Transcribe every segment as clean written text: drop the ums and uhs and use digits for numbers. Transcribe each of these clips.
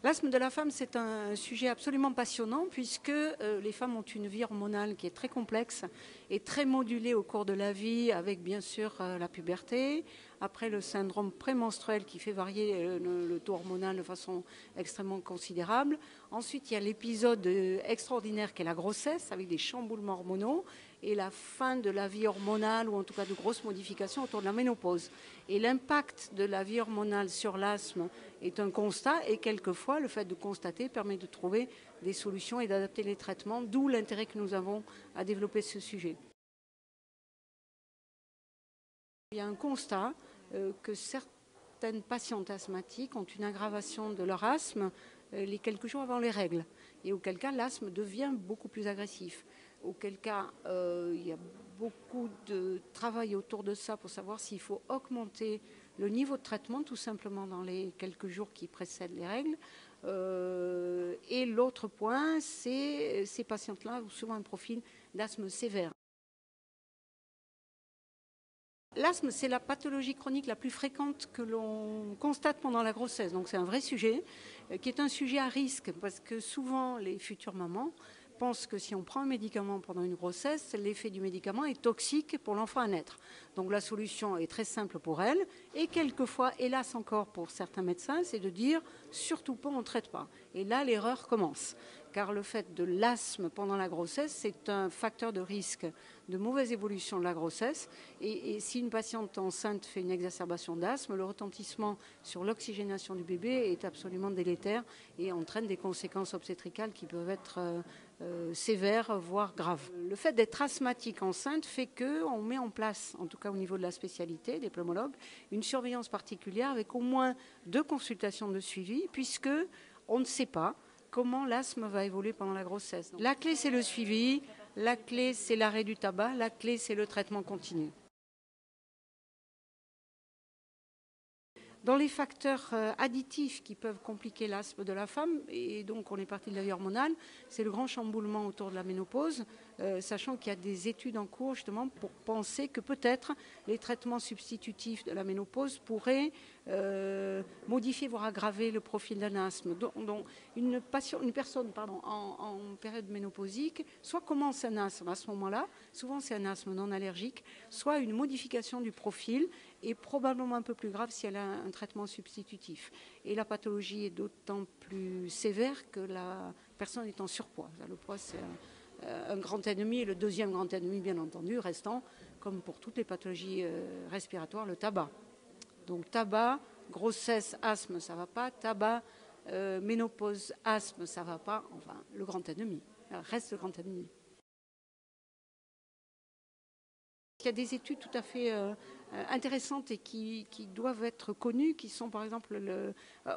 L'asthme de la femme, c'est un sujet absolument passionnant puisque les femmes ont une vie hormonale qui est très complexe et très modulée au cours de la vie avec bien sûr la puberté, après le syndrome prémenstruel qui fait varier le taux hormonal de façon extrêmement considérable. Ensuite, il y a l'épisode extraordinaire qui est la grossesse avec des chamboulements hormonaux et la fin de la vie hormonale ou en tout cas de grosses modifications autour de la ménopause. Et l'impact de la vie hormonale sur l'asthme est un constat et quelquefois le fait de constater permet de trouver des solutions et d'adapter les traitements, d'où l'intérêt que nous avons à développer ce sujet. Il y a un constat que certaines patientes asthmatiques ont une aggravation de leur asthme les quelques jours avant les règles, et auquel cas l'asthme devient beaucoup plus agressif. Auquel cas il y a beaucoup de travail autour de ça pour savoir s'il faut augmenter le niveau de traitement tout simplement dans les quelques jours qui précèdent les règles. Et l'autre point, c'est ces patientes-là ont souvent un profil d'asthme sévère. L'asthme, c'est la pathologie chronique la plus fréquente que l'on constate pendant la grossesse. Donc c'est un vrai sujet, qui est un sujet à risque, parce que souvent les futures mamans pensent que si on prend un médicament pendant une grossesse, l'effet du médicament est toxique pour l'enfant à naître. Donc la solution est très simple pour elle, et quelquefois, hélas encore pour certains médecins, c'est de dire surtout pas, on ne traite pas. Et là, l'erreur commence. Car le fait de l'asthme pendant la grossesse, c'est un facteur de risque de mauvaise évolution de la grossesse. Et si une patiente enceinte fait une exacerbation d'asthme, le retentissement sur l'oxygénation du bébé est absolument délétère et entraîne des conséquences obstétricales qui peuvent être sévères, voire graves. Le fait d'être asthmatique enceinte fait qu'on met en place, en tout cas au niveau de la spécialité des pneumologues, une surveillance particulière avec au moins 2 consultations de suivi, puisque on ne sait pas comment l'asthme va évoluer pendant la grossesse. La clé, c'est le suivi, la clé, c'est l'arrêt du tabac, la clé, c'est le traitement continu. Dans les facteurs additifs qui peuvent compliquer l'asthme de la femme, et donc on est parti de la vie hormonale, c'est le grand chamboulement autour de la ménopause, sachant qu'il y a des études en cours justement pour penser que peut-être les traitements substitutifs de la ménopause pourraient modifier, voire aggraver le profil d'un asthme. Donc une personne en période ménopausique, soit commence un asthme à ce moment-là, souvent c'est un asthme non allergique, soit une modification du profil, et probablement un peu plus grave si elle a un traitement substitutif. Et la pathologie est d'autant plus sévère que la personne est en surpoids. Le poids, c'est un grand ennemi, et le deuxième grand ennemi, bien entendu, restant, comme pour toutes les pathologies respiratoires, le tabac. Donc tabac, grossesse, asthme, ça ne va pas. Tabac, ménopause, asthme, ça ne va pas. Enfin, le grand ennemi reste le grand ennemi. Il y a des études tout à fait intéressantes et qui doivent être connues, qui sont par exemple,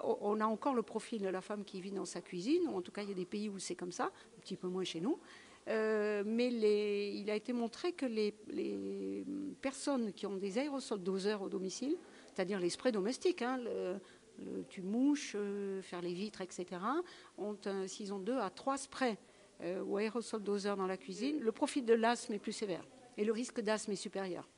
on a encore le profil de la femme qui vit dans sa cuisine, ou en tout cas il y a des pays où c'est comme ça, un petit peu moins chez nous, mais il a été montré que les personnes qui ont des aérosols doseurs au domicile, c'est-à-dire les sprays domestiques, le tue-mouche, faire les vitres, etc., s'ils ont 2 à 3 sprays ou aérosols doseurs dans la cuisine, le profil de l'asthme est plus sévère. Et le risque d'asthme est supérieur.